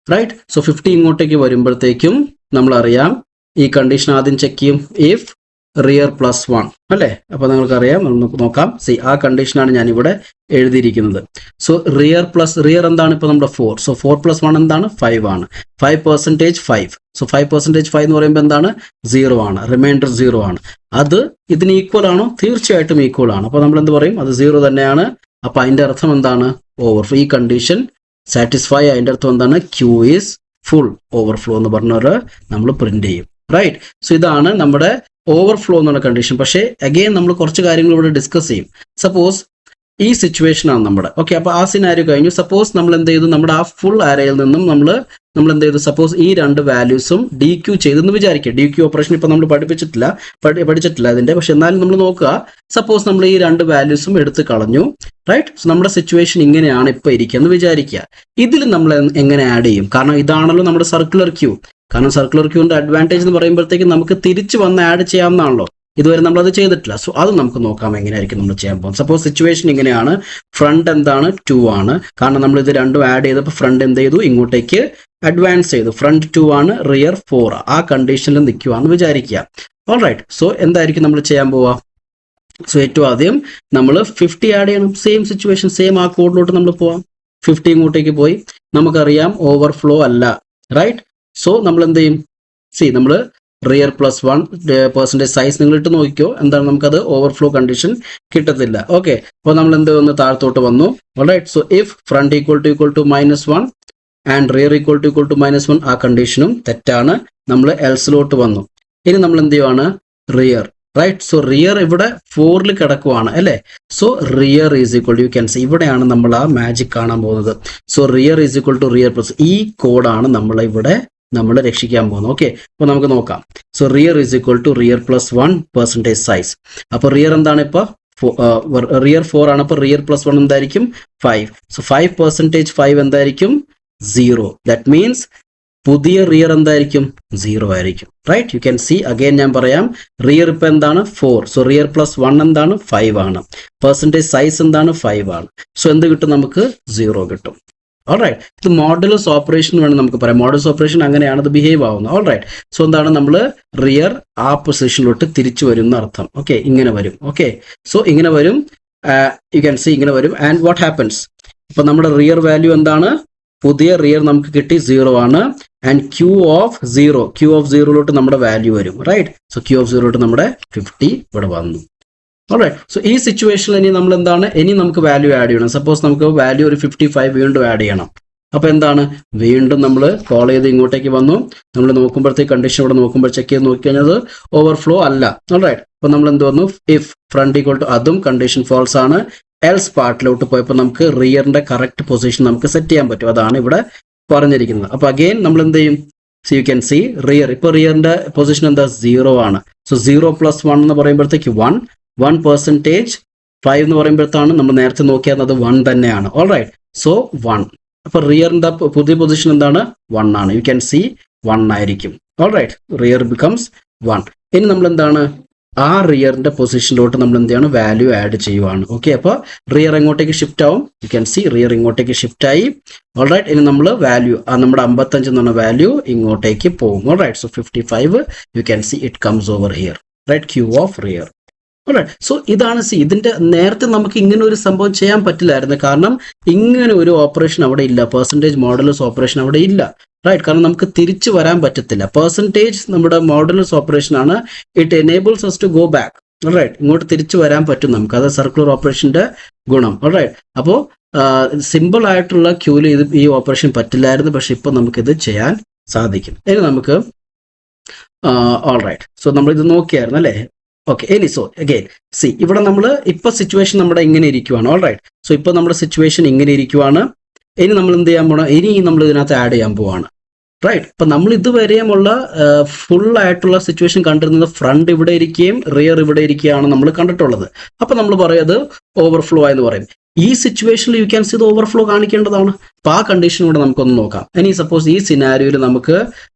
റൈറ്റ്, സോ 50 ഇങ്ങോട്ടേക്ക് വരുമ്പോഴത്തേക്കും നമ്മളറിയാം, ഈ കണ്ടീഷൻ ആദ്യം ചെക്ക് ചെയ്യും, ഇഫ് റിയർ പ്ലസ് 1 അല്ലേ. അപ്പോൾ നിങ്ങൾക്കറിയാം, നമുക്ക് നോക്കാം. സി, ആ കണ്ടീഷനാണ് ഞാൻ ഇവിടെ എഴുതിയിരിക്കുന്നത്. സോ റിയർ എന്താണ് ഇപ്പോൾ നമ്മുടെ 4. സോ 4 + 1 എന്താണ്, 5 ആണ്. 5% 5. സോ 5% 5 എന്ന് പറയുമ്പോൾ എന്താണ്, 0 ആണ്. റിമൈൻഡർ 0 ആണ്. അത് ഇതിന് ഈക്വൽ ആണോ, തീർച്ചയായിട്ടും ഈക്വൽ ആണ്. അപ്പോൾ നമ്മൾ എന്ത് പറയും, അത് 0 തന്നെയാണ്. അപ്പോൾ അതിൻ്റെ അർത്ഥം എന്താണ്, ഓവർഫ്ലോ. ഈ കണ്ടീഷൻ സാറ്റിസ്ഫൈ, അതിൻ്റെ അർത്ഥം എന്താണ്, ക്യൂ ഈസ് ഫുൾ, ഓവർഫ്ലോ എന്ന് പറഞ്ഞവർ നമ്മൾ പ്രിന്റ് ചെയ്യും. റൈറ്റ്, സോ ഇതാണ് നമ്മുടെ ഓവർഫ്ലോ എന്നുള്ള കണ്ടീഷൻ. പക്ഷേ അഗെയിൻ നമ്മൾ കുറച്ച് കാര്യങ്ങൾ ഇവിടെ ഡിസ്കസ് ചെയ്യും. സപ്പോസ് ഈ സിറ്റുവേഷൻ ആണ് നമ്മുടെ. ഓക്കെ, അപ്പോൾ ആ സിനാരിയോ കഴിഞ്ഞു. സപ്പോസ് നമ്മൾ എന്ത് ചെയ്തു, നമ്മുടെ ആ ഫുൾ ആരയിൽ നിന്നും നമ്മൾ എന്ത് ചെയ്തു, സപ്പോസ് ഈ രണ്ട് വാല്യൂസും DQ ചെയ്തെന്ന് വിചാരിക്കുക. DQ ഓപ്പറേഷൻ ഇപ്പോൾ നമ്മൾ പഠിച്ചിട്ടില്ല അതിൻ്റെ, പക്ഷെ എന്നാലും നമ്മൾ നോക്കുക. സപ്പോസ് നമ്മൾ ഈ രണ്ട് വാല്യൂസും എടുത്ത് കളഞ്ഞു. റൈറ്റ്, സോ നമ്മുടെ സിറ്റുവേഷൻ ഇങ്ങനെയാണ് ഇപ്പോൾ ഇരിക്കുകയെന്ന് വിചാരിക്കുക. ഇതിൽ നമ്മൾ എങ്ങനെ ആഡ് ചെയ്യും, കാരണം ഇതാണല്ലോ നമ്മുടെ സർക്കുലർ ക്യൂ. കാരണം സർക്കുലർ ക്യൂവിൻ്റെ അഡ്വാൻറ്റേജ് എന്ന് പറയുമ്പോഴത്തേക്കും നമുക്ക് തിരിച്ച് വന്ന് ആഡ് ചെയ്യാവുന്നതാണല്ലോ. ഇതുവരെ നമ്മളത് ചെയ്തിട്ടില്ല. സോ അത് നമുക്ക് നോക്കാം എങ്ങനെയായിരിക്കും നമ്മൾ ചെയ്യാൻ പോകുന്നത്. സപ്പോസ് സിറ്റുവേഷൻ ഇങ്ങനെയാണ്, ഫ്രണ്ട് എന്താണ് 2 ആണ്. കാരണം നമ്മൾ ഇത് രണ്ടും ആഡ് ചെയ്തപ്പോൾ ഫ്രണ്ട് എന്ത് ചെയ്തു, ഇങ്ങോട്ടേക്ക് അഡ്വാൻസ് ചെയ്തു. ഫ്രണ്ട് 2 ആണ്, റിയർ 4. ആ കണ്ടീഷനിൽ നിൽക്കുകയാണെന്ന് വിചാരിക്കുക. ഓൾ റൈറ്റ്, സോ എന്തായിരിക്കും നമ്മൾ ചെയ്യാൻ പോവുക, സോ ഏറ്റവും ആദ്യം നമ്മൾ 50 ആഡ് ചെയ്യണം. സെയിം സിറ്റുവേഷൻ, സെയിം ആ കോഡിലോട്ട് നമ്മൾ പോവാം. 50 ഇങ്ങോട്ടേക്ക് പോയി, നമുക്കറിയാം ഓവർഫ്ലോ അല്ല, റൈറ്റ്? സോ നമ്മൾ എന്ത് ചെയ്യും? നമ്മൾ റിയർ +1% സൈസ് നിങ്ങൾ ഇട്ട് നോക്കിക്കോ, എന്താണ് നമുക്കത് ഓവർഫ്ലോ കണ്ടീഷൻ കിട്ടത്തില്ല. ഓക്കെ, അപ്പോൾ നമ്മൾ എന്ത് വന്ന് താഴത്തോട്ട് വന്നു. Right, so if front equal to -1 and rear equal to -1, ആ കണ്ടീഷനും തെറ്റാണ്. നമ്മൾ എൽസിലോട്ട് വന്നു. ഇനി നമ്മൾ എന്ത് ചെയ്യുവാണ്? Rear, right? സോ റിയർ ഇവിടെ 4ൽ കിടക്കുവാണ് അല്ലേ? So rear is equal to, you can see, ഇവിടെയാണ് നമ്മൾ ആ മാജിക് കാണാൻ പോകുന്നത്. So rear is equal to rear plus, ഈ കോഡാണ് നമ്മൾ രക്ഷിക്കാൻ പോകുന്നത്. ഓക്കെ, അപ്പോൾ നമുക്ക് നോക്കാം. So rear is equal to rear +1% size. അപ്പോൾ റിയർ എന്താണ്? ഇപ്പോൾ റിയർ 4 ആണ്. അപ്പോൾ റിയർ +1 എന്തായിരിക്കും? 5. സോ 5% 5 എന്തായിരിക്കും? 0. ദാറ്റ് മീൻസ് പുതിയ റിയർ എന്തായിരിക്കും? 0 ആയിരിക്കും, right? You can see again, ഞാൻ പറയാം. റിയർ ഇപ്പം എന്താണ്? 4. സോ റിയർ +1 എന്താണ്? 5 ആണ്. പെർസെൻറ്റേജ് സൈസ് എന്താണ്? 5 ആണ്. സോ എന്ത് കിട്ടും? നമുക്ക് 0 കിട്ടും. ഓൾറൈറ്റ്, ഇത് മോഡുലസ് ഓപ്പറേഷൻ വേണം നമുക്ക് പറയാം. മോഡുലസ് ഓപ്പറേഷൻ അങ്ങനെയാണ് ഇത് ബിഹേവ് ആവുന്നത്. ഓൾറൈറ്റ്, സോ എന്താണ്? നമ്മൾ റിയർ ആ പൊസിഷനിലോട്ട് തിരിച്ചു വരും എന്ന് അർത്ഥം. ഓക്കെ, ഇങ്ങനെ വരും. ഓക്കെ, സോ ഇങ്ങനെ വരും. യു ക്യാൻ സി ഇങ്ങനെ വരും. And what happens? ഇപ്പൊ നമ്മുടെ റിയർ വാല്യൂ എന്താണ്? പുതിയ റിയർ നമുക്ക് കിട്ടി 0 ആണ്. ആൻഡ് Q ഓഫ് 0 നമ്മുടെ വാല്യൂ വരും, റൈറ്റ്? സോ Q ഓഫ് 0 നമ്മുടെ 50 ഇവിടെ വന്നു. ഓൾറൈറ്റ്, സോ ഈ സിറ്റുവേഷനിൽ ഇനി നമ്മൾ എന്താണ്? ഇനി നമുക്ക് വാല്യൂ ആഡ് ചെയ്യണം. സപ്പോസ് നമുക്ക് വാല്യൂ ഒരു 55 വീണ്ടും ആഡ് ചെയ്യണം. അപ്പോൾ എന്താണ്? വീണ്ടും നമ്മൾ കോൾ ചെയ്ത് ഇങ്ങോട്ടേക്ക് വന്നു. നമ്മൾ നോക്കുമ്പോഴത്തേക്ക് കണ്ടീഷൻ ഇവിടെ നോക്കുമ്പോൾ ചെക്ക് ചെയ്ത് നോക്കിക്കഴിഞ്ഞാൽ ഓവർഫ്ലോ അല്ല. ഓൾറൈറ്റ്, അപ്പോൾ നമ്മൾ എന്ത് വന്നു? ഇഫ് ഫ്രണ്ട് ഈക്വൽ ടു, അതും കണ്ടീഷൻ ഫോൾസ് ആണ്. എൽസ് പാർട്ടിലോട്ട് പോയപ്പോൾ നമുക്ക് റിയറിന്റെ കറക്റ്റ് പൊസിഷൻ നമുക്ക് സെറ്റ് ചെയ്യാൻ പറ്റും. അതാണ് ഇവിടെ പറഞ്ഞിരിക്കുന്നത്. അപ്പോൾ അഗെയിൻ നമ്മൾ എന്ത് ചെയ്യും? So you can see rear, ഇപ്പോൾ റിയറിന്റെ പൊസിഷൻ എന്താ? 0 ആണ്. സോ 0 + 1 എന്ന് പറയുമ്പോഴത്തേക്ക് 1% 5 എന്ന് പറയുമ്പോഴത്താണ് നമ്മൾ നേരത്തെ നോക്കിയാൽ അത് 1 തന്നെയാണ്. Alright, so 1. അപ്പോൾ റിയറിന്റെ പുതിയ പൊസിഷൻ എന്താണ്? 1 ആണ്. യു ക്യാൻ സി 1 ആയിരിക്കും. Alright, rear becomes 1. ഇനി നമ്മൾ എന്താണ്? ആ റിയറിന്റെ പൊസിഷനിലോട്ട് നമ്മൾ എന്ത് ചെയ്യണം? വാല്യൂ ആഡ് ചെയ്യുവാണ്. ഓക്കെ, അപ്പോൾ റിയർ എങ്ങോട്ടേക്ക് ഷിഫ്റ്റ് ആവും? യു ക്യാൻ സി റിയർ ഇങ്ങോട്ടേക്ക് ഷിഫ്റ്റ് ആയി. ഓൾറൈറ്റ്, ഇനി നമ്മൾ വാല്യൂ, നമ്മുടെ 55 എന്ന് പറഞ്ഞ വാല്യൂ ഇങ്ങോട്ടേക്ക് പോകും. Alright, so 55 you can see it comes over here, right? Q of rear. So ഇതാണ് ഇതിന്റെ നേരത്തെ നമുക്ക് ഇങ്ങനെ ഒരു സംഭവം ചെയ്യാൻ പറ്റില്ലായിരുന്നു. കാരണം ഇങ്ങനെ ഒരു ഓപ്പറേഷൻ അവിടെ ഇല്ല. പെർസെൻറ്റേജ് മോഡുലസ് ഓപ്പറേഷൻ അവിടെ ഇല്ല, റൈറ്റ്? കാരണം നമുക്ക് തിരിച്ചു വരാൻ പറ്റത്തില്ല. പെർസെൻറ്റേജ് നമ്മുടെ മോഡുലസ് ഓപ്പറേഷൻ ആണ്. It enables us to go back, right? ഇങ്ങോട്ട് തിരിച്ചു വരാൻ പറ്റും നമുക്ക്. അത് സർക്കുലർ ഓപ്പറേഷന്റെ ഗുണം, റൈറ്റ്? അപ്പോൾ സിമ്പിൾ ആയിട്ടുള്ള ക്യൂല് ഈ ഓപ്പറേഷൻ പറ്റില്ലായിരുന്നു. പക്ഷെ ഇപ്പൊ നമുക്കിത് ചെയ്യാൻ സാധിക്കും. ഇനി നമുക്ക് ഓൾറൈറ്റ്, സോ നമ്മൾ ഇത് നോക്കിയായിരുന്നു അല്ലേ? ഓക്കെ, ഇനി സോ അഗെയിൻ സി, ഇവിടെ നമ്മൾ ഇപ്പൊ സിറ്റുവേഷൻ നമ്മുടെ ഇങ്ങനെ ഇരിക്കുവാണ്. ഓൾറൈറ്റ്, സോ ഇപ്പൊ നമ്മുടെ സിറ്റുവേഷൻ ഇങ്ങനെ ഇരിക്കുവാണ്. ഇനി നമ്മൾ എന്ത് ചെയ്യാൻ പോകണം? ഇനി നമ്മൾ ഇതിനകത്ത് ആഡ് ചെയ്യാൻ പോവാണ്, റൈറ്റ്? അപ്പൊ നമ്മൾ ഇതുവരെയുമുള്ള ഫുൾ ആയിട്ടുള്ള സിറ്റുവേഷൻ കണ്ടിരുന്നത് ഫ്രണ്ട് ഇവിടെ ഇരിക്കുകയും റിയർ ഇവിടെ ഇരിക്കുകയാണ് നമ്മൾ കണ്ടിട്ടുള്ളത്. അപ്പൊ നമ്മൾ പറയും അത് ഓവർഫ്ലോ എന്ന് പറയും. ഈ സിറ്റുവേഷനിൽ യു ക്യാൻ സി ഇത് ഓവർഫ്ലോ കാണിക്കേണ്ടതാണ്. അപ്പൊ ആ കണ്ടീഷൻ കൂടെ നമുക്കൊന്ന് നോക്കാം. ഇനി സപ്പോസ് ഈ സിനാരിയോയിൽ നമുക്ക്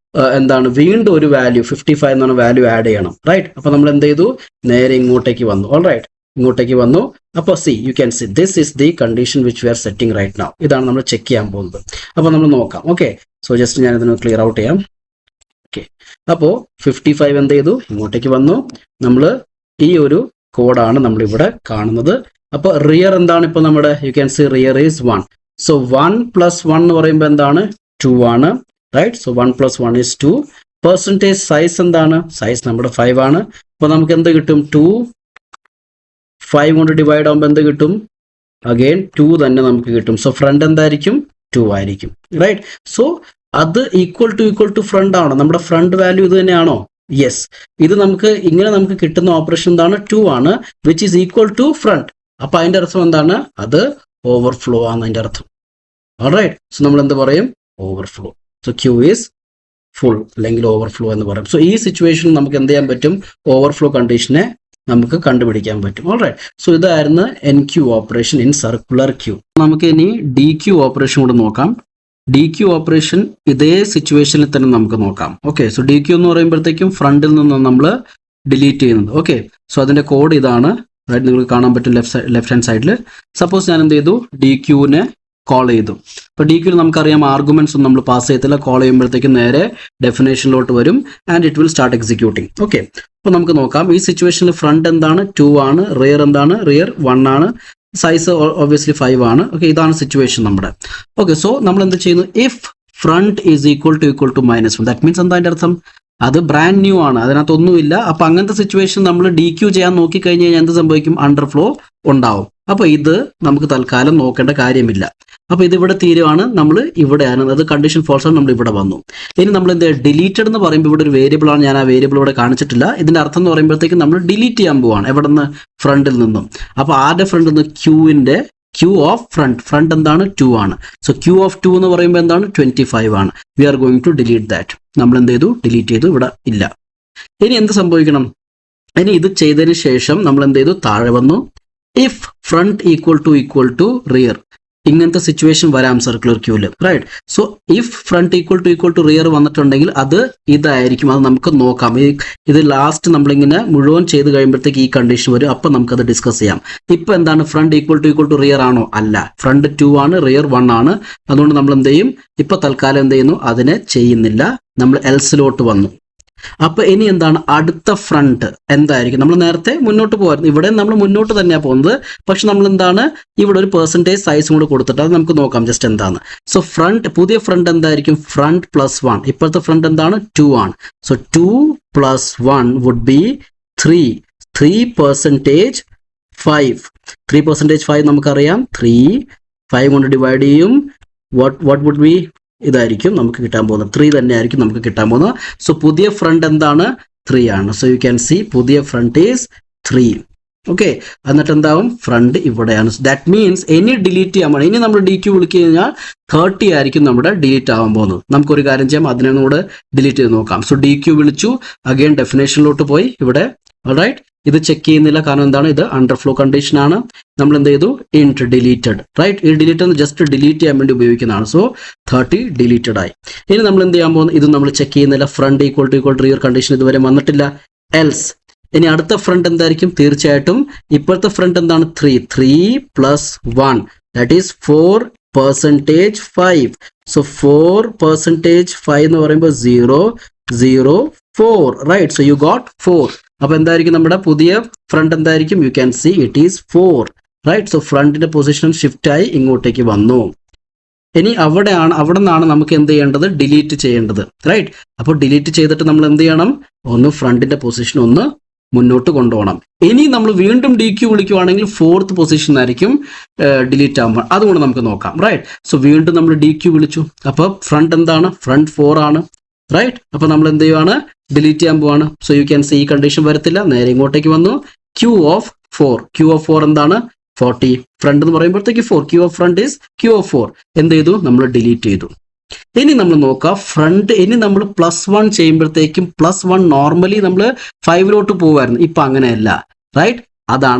എന്താണ്? വീണ്ടും ഒരു വാല്യൂ 55 എന്നാണ് വാല്യൂ ആഡ് ചെയ്യണം, റൈറ്റ്? അപ്പൊ നമ്മൾ എന്ത് ചെയ്തു? നേരെ ഇങ്ങോട്ടേക്ക് വന്നു. ഓൾറൈറ്റ്, ഇങ്ങോട്ടേക്ക് വന്നു. അപ്പോൾ see you can see this is the condition which we are setting right now. ഇതാണ് നമ്മൾ ചെക്ക് ചെയ്യാൻ പോകുന്നത്. അപ്പോൾ നമ്മൾ നോക്കാം. ഓക്കെ, സോ ജസ്റ്റ് ഞാൻ ഇതിന് ക്ലിയർ ഔട്ട് ചെയ്യാം. ഓക്കെ, അപ്പോൾ 55 എന്ത് ചെയ്തു? ഇങ്ങോട്ടേക്ക് വന്നു. നമ്മൾ ഈ ഒരു കോഡാണ് നമ്മളിവിടെ കാണുന്നത്. അപ്പോൾ റിയർ എന്താണ്? ഇപ്പോൾ നമ്മുടെ you can see rear is 1. So 1 + 1 എന്ന് പറയുമ്പോൾ എന്താണ്? 2 ആണ്, right? So 1 + 1 is 2. Percentage size എന്താണ്? സൈസ് നമ്മുടെ 5 ആണ്. അപ്പോൾ നമുക്ക് എന്ത് കിട്ടും? 2 5 കൊണ്ട് ഡിവൈഡ് ആകുമ്പോൾ എന്ത് കിട്ടും? അഗെയിൻ 2 തന്നെ നമുക്ക് കിട്ടും. സോ ഫ്രണ്ട് എന്തായിരിക്കും? 2 ആയിരിക്കും, റൈറ്റ്? സോ അത് ഈക്വൽ ടു ഫ്രണ്ട് ആണോ? നമ്മുടെ ഫ്രണ്ട് വാല്യൂ ഇത് തന്നെയാണോ? യെസ്. ഇത് നമുക്ക് ഇങ്ങനെ നമുക്ക് കിട്ടുന്ന ഓപ്പറേഷൻ എന്താണ്? 2 ആണ്, which is equal to front. അപ്പൊ അതിന്റെ അർത്ഥം എന്താണ്? അത് ഓവർഫ്ലോ ആണ് അതിന്റെ അർത്ഥം. ഓൾറൈറ്റ്, സോ നമ്മൾ എന്ത് പറയും? Overflow. So Q is full അല്ലെങ്കിൽ ഓവർഫ്ലോ എന്ന് പറയും. സോ ഈ സിറ്റുവേഷനിൽ നമുക്ക് എന്ത് ചെയ്യാൻ പറ്റും? ഓവർഫ്ലോ കണ്ടീഷനെ നമുക്ക് കണ്ടുപിടിക്കാൻ പറ്റും. ഓൾറൈറ്റ്, സോ ഇതായിരുന്നു NQ operation in circular queue. നമുക്ക് ഇനി DQ ഓപ്പറേഷൻ കൂടെ നോക്കാം. DQ ഓപ്പറേഷൻ ഇതേ സിറ്റുവേഷനിൽ തന്നെ നമുക്ക് നോക്കാം. ഓക്കെ, സോ DQ എന്ന് പറയുമ്പോഴത്തേക്കും ഫ്രണ്ടിൽ നിന്ന് നമ്മൾ ഡിലീറ്റ് ചെയ്യുന്നത്. ഓക്കെ, സോ അതിന്റെ കോഡ് ഇതാണ്, റൈറ്റ്? നിങ്ങൾക്ക് കാണാൻ പറ്റും ലെഫ്റ്റ് ഹാൻഡ് സൈഡിൽ. സപ്പോസ് ഞാൻ എന്ത് ചെയ്തു? DQ-നെ കോൾ ചെയ്തു. ഇപ്പോൾ ഡി ക്യൂവിൽ നമുക്കറിയാം ആർഗ്യുമെന്റ്സ് ഒന്നും നമ്മൾ പാസ് ചെയ്യത്തില്ല, കോൾ ചെയ്യുമ്പോഴത്തേക്കും നേരെ ഡെഫിനേഷനിലോട്ട് വരും and it will start executing. Okay, അപ്പോൾ നമുക്ക് നോക്കാം. ഈ സിറ്റുവേഷനിൽ ഫ്രണ്ട് എന്താണ് 2 ആണ്, റിയർ എന്താണ് റിയർ 1 ആണ്, സൈസ് ഒബ്വിയസ്ലി 5 ആണ്. ഓക്കെ, ഇതാണ് സിറ്റുവേഷൻ നമ്മുടെ. ഓക്കെ, സോ നമ്മൾ എന്ത് ചെയ്യുന്നു, if front is equal to -1, that means എന്താ അതിൻ്റെ അർത്ഥം, അത് ബ്രാൻഡ് ന്യൂ ആണ്, അതിനകത്തൊന്നുമില്ല. അപ്പൊ അങ്ങനത്തെ സിറ്റുവേഷൻ നമ്മൾ ഡി ക്യൂ ചെയ്യാൻ നോക്കിക്കഴിഞ്ഞ് കഴിഞ്ഞാൽ എന്ത് സംഭവിക്കും, അണ്ടർഫ്ലോ ഉണ്ടാവും. അപ്പൊ ഇത് നമുക്ക് തൽക്കാലം നോക്കേണ്ട കാര്യമില്ല. അപ്പൊ ഇതിവിടെ തീരുവാണ്, നമ്മൾ ഇവിടെയാണ്, അത് കണ്ടീഷൻ ഫോൾസ് ആണ്, നമ്മൾ ഇവിടെ വന്നു. ഇനി നമ്മൾ എന്ത് ഡിലീറ്റഡ് എന്ന് പറയുമ്പോൾ ഇവിടെ ഒരു വേരിയബിൾ ആണ്, ഞാൻ ആ വേരിയബിൾ ഇവിടെ കാണിച്ചിട്ടില്ല. ഇതിന്റെ അർത്ഥം എന്ന് പറയുമ്പോഴത്തേക്കും നമ്മൾ ഡിലീറ്റ് ചെയ്യാൻ പോവാണ്, എവിടെ നിന്ന്, ഫ്രണ്ടിൽ നിന്നും. അപ്പൊ ആരുടെ ഫ്രണ്ടിൽ നിന്ന്, ക്യൂവിന്റെ ക്യൂ ഓഫ് ഫ്രണ്ട് എന്താണ് 2 ആണ്. സോ ക്യൂ ഓഫ് 2 എന്ന് പറയുമ്പോൾ എന്താണ് 25 ആണ്. We are going to delete that. നമ്മൾ എന്ത് ചെയ്തു, ഡിലീറ്റ് ചെയ്തു, ഇവിടെ ഇല്ല. ഇനി എന്ത് സംഭവിക്കണം, ഇനി ഇത് ചെയ്തതിന് ശേഷം നമ്മൾ എന്ത് ചെയ്തു, താഴെ വന്നു. If front equal to rear, ഇങ്ങനത്തെ സിറ്റുവേഷൻ വരാം സർക്കുലർ ക്യൂവിൽ, right. So if front equal to rear വന്നിട്ടുണ്ടെങ്കിൽ അത് ഇതായിരിക്കും, അത് നമുക്ക് നോക്കാം. ഇത് ലാസ്റ്റ് നമ്മളിങ്ങനെ മുഴുവൻ ചെയ്ത് കഴിയുമ്പോഴത്തേക്ക് ഈ കണ്ടീഷൻ വരും, അപ്പം നമുക്കത് ഡിസ്കസ് ചെയ്യാം. ഇപ്പം എന്താണ്, ഫ്രണ്ട് ഈക്വൽ ടു റിയർ ആണോ, അല്ല, ഫ്രണ്ട് 2 ആണ്, റിയർ 1 ആണ്. അതുകൊണ്ട് നമ്മൾ എന്ത് ചെയ്യും, ഇപ്പം തൽക്കാലം എന്ത് ചെയ്യുന്നു, അതിനെ ചെയ്യുന്നില്ല, നമ്മൾ എൽസിലോട്ട് വന്നു. അപ്പൊ ഇനി എന്താണ് അടുത്ത ഫ്രണ്ട് എന്തായിരിക്കും, നമ്മൾ നേരത്തെ മുന്നോട്ട് പോകായിരുന്നു, ഇവിടെ നമ്മൾ മുന്നോട്ട് തന്നെയാണ് പോകുന്നത്. പക്ഷെ നമ്മൾ എന്താണ് ഇവിടെ ഒരു പെർസെൻറ്റേജ് സൈസും കൂടെ കൊടുത്തിട്ട് അത് നമുക്ക് നോക്കാം ജസ്റ്റ് എന്താണ്. സോ ഫ്രണ്ട്, പുതിയ ഫ്രണ്ട് എന്തായിരിക്കും, ഫ്രണ്ട് +1. ഇപ്പോഴത്തെ ഫ്രണ്ട് എന്താണ് 2 ആണ്. So 2 + 1 would be 3. 3% 5 നമുക്കറിയാം, 3 5 കൊണ്ട് ഡിവൈഡ് ചെയ്യും, വാട്ട് വുഡ് ബി, ഇതായിരിക്കും നമുക്ക് കിട്ടാൻ പോകുന്നത്, 3 തന്നെ ആയിരിക്കും നമുക്ക് കിട്ടാൻ പോകുന്നത്. സോ പുതിയ ഫ്രണ്ട് എന്താണ് 3 ആണ്. സോ യു ക്യാൻ സി പുതിയ ഫ്രണ്ട് ഈസ് 3. ഓക്കെ, എന്നിട്ട് എന്താവും, ഫ്രണ്ട് ഇവിടെയാണ്. ദാറ്റ് മീൻസ് ഇനി ഡിലീറ്റ് ചെയ്യാൻ പോകണം. ഇനി നമ്മൾ ഡി ക്യൂ വിളിച്ചു കഴിഞ്ഞാൽ 30 ആയിരിക്കും നമ്മുടെ ഡിലീറ്റ് ആവാൻ പോകുന്നത്. നമുക്കൊരു കാര്യം ചെയ്യാം, അതിനെ കൂടെ ഡിലീറ്റ് ചെയ്ത് നോക്കാം. സോ ഡി ക്യൂ വിളിച്ചു, അഗെയിൻ ഡെഫിനേഷനിലോട്ട് പോയി, ഇവിടെ റൈറ്റ്, ഇത് ചെക്ക് ചെയ്യുന്നില്ല, കാരണം എന്താണ്, ഇത് അണ്ടർഫ്ലോ കണ്ടീഷൻ ആണ്. നമ്മൾ എന്ത് ചെയ്തു, ഇൻറ്റ് ഡിലീറ്റഡ്, റൈറ്റ്. ഈ ഡിലീറ്റ് എന്ന് ജസ്റ്റ് ഡിലീറ്റ് ചെയ്യാൻ വേണ്ടി ഉപയോഗിക്കുന്നതാണ്. സോ 30 ഡിലീറ്റഡ് ആയി. ഇനി നമ്മൾ എന്ത് ചെയ്യാൻ പോകുന്നത്, ഇത് നമ്മൾ ചെക്ക് ചെയ്യുന്നില്ല, front equal to rear condition ഇതുവരെ വന്നിട്ടില്ല, എൽസ്. ഇനി അടുത്ത ഫ്രണ്ട് എന്തായിരിക്കും, തീർച്ചയായിട്ടും ഇപ്പോഴത്തെ ഫ്രണ്ട് എന്താണ് 3 + 1 ദാറ്റ് ഈസ് 4% 5. സോ 4% 5 എന്ന് പറയുമ്പോൾ 0 0 4, റൈറ്റ്. So you got 4. അപ്പൊ എന്തായിരിക്കും നമ്മുടെ പുതിയ ഫ്രണ്ട് എന്തായിരിക്കും, you can see it is 4, right. So ഫ്രണ്ടിന്റെ പൊസിഷൻ ഷിഫ്റ്റ് ആയി ഇങ്ങോട്ടേക്ക് വന്നു. ഇനി അവിടെ നിന്നാണ് നമുക്ക് എന്ത് ചെയ്യേണ്ടത്, ഡിലീറ്റ് ചെയ്യേണ്ടത്, റൈറ്റ്. അപ്പോൾ ഡിലീറ്റ് ചെയ്തിട്ട് നമ്മൾ എന്ത് ചെയ്യണം, ഒന്ന് ഫ്രണ്ടിന്റെ പൊസിഷൻ ഒന്ന് മുന്നോട്ട് കൊണ്ടുപോകണം. ഇനി നമ്മൾ വീണ്ടും ഡി ക്യൂ വിളിക്കുവാണെങ്കിൽ 4th പൊസിഷൻ ആയിരിക്കും ഡിലീറ്റ് ആകുമ്പോൾ, അതുകൊണ്ട് നമുക്ക് നോക്കാം, റൈറ്റ്. സോ വീണ്ടും നമ്മൾ ഡി ക്യൂ വിളിച്ചു, അപ്പോൾ ഫ്രണ്ട് എന്താണ്, ഫ്രണ്ട് 4 ആണ്, റൈറ്റ്. അപ്പോൾ നമ്മൾ എന്ത് ചെയ്യുവാണ്, ഡിലീറ്റ് ചെയ്യാൻ പോവാണ്. സോ യു ക്യാൻ സി ഈ കണ്ടീഷൻ വരത്തില്ല, നേരെ ഇങ്ങോട്ടേക്ക് വന്നു. ക്യൂ ഓഫ് 4 എന്താണ് 40, ഫ്രണ്ട് എന്ന് പറയുമ്പോഴത്തേക്ക് 4, queue of front is queue of 4. എന്ത് ചെയ്തു, നമ്മൾ ഡിലീറ്റ് ചെയ്തു. ഇനി നമ്മൾ നോക്കാം ഫ്രണ്ട്, ഇനി നമ്മൾ +1 ചെയ്യുമ്പോഴത്തേക്കും +1 നോർമലി നമ്മൾ 5ലോട്ട് പോകുമായിരുന്നു, ഇപ്പൊ അങ്ങനെയല്ല, റൈറ്റ്.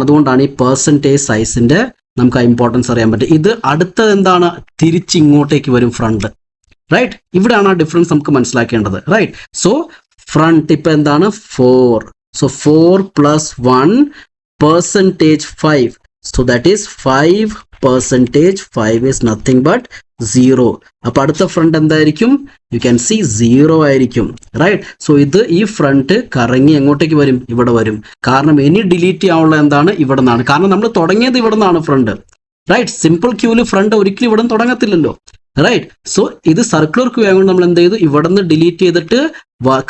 അതുകൊണ്ടാണ് ഈ പെർസെൻറ്റേജ് സൈസിന്റെ നമുക്ക് ആ ഇമ്പോർട്ടൻസ് അറിയാൻ പറ്റും. ഇത് അടുത്തത് എന്താണ്, തിരിച്ച് ഇങ്ങോട്ടേക്ക് വരും ഫ്രണ്ട്, റൈറ്റ്. ഇവിടെയാണ് ആ ഡിഫറൻസ് നമുക്ക് മനസ്സിലാക്കേണ്ടത്, റൈറ്റ്. സോ ഫ്രണ്ട് ഇപ്പൊ എന്താണ് 4. So 4 + 1% 5. So that is 5%. 5 is nothing but 0. അപ്പൊ അടുത്ത ഫ്രണ്ട് എന്തായിരിക്കും, യു ക്യാൻ സി 0 ആയിരിക്കും, റൈറ്റ്. സോ ഈ ഫ്രണ്ട് കറങ്ങി എങ്ങോട്ടേക്ക് വരും, ഇവിടെ വരും. കാരണം ഇനി ഡിലീറ്റ് ചെയ്യാനുള്ള എന്താണ്, ഇവിടെ നിന്നാണ്. കാരണം നമ്മൾ തുടങ്ങിയത് ഇവിടെ നിന്നാണ് ഫ്രണ്ട്, റൈറ്റ്. സിമ്പിൾ ക്യൂവിൽ ഫ്രണ്ട് ഒരിക്കലും ഇവിടെ നിന്ന് തുടങ്ങത്തില്ലല്ലോ, റൈറ്റ്. സോ ഇത് സർക്കുലർ ക്യൂ ആയതുകൊണ്ട് നമ്മൾ എന്ത് ചെയ്തു, ഇവിടെ നിന്ന് ഡിലീറ്റ് ചെയ്തിട്ട്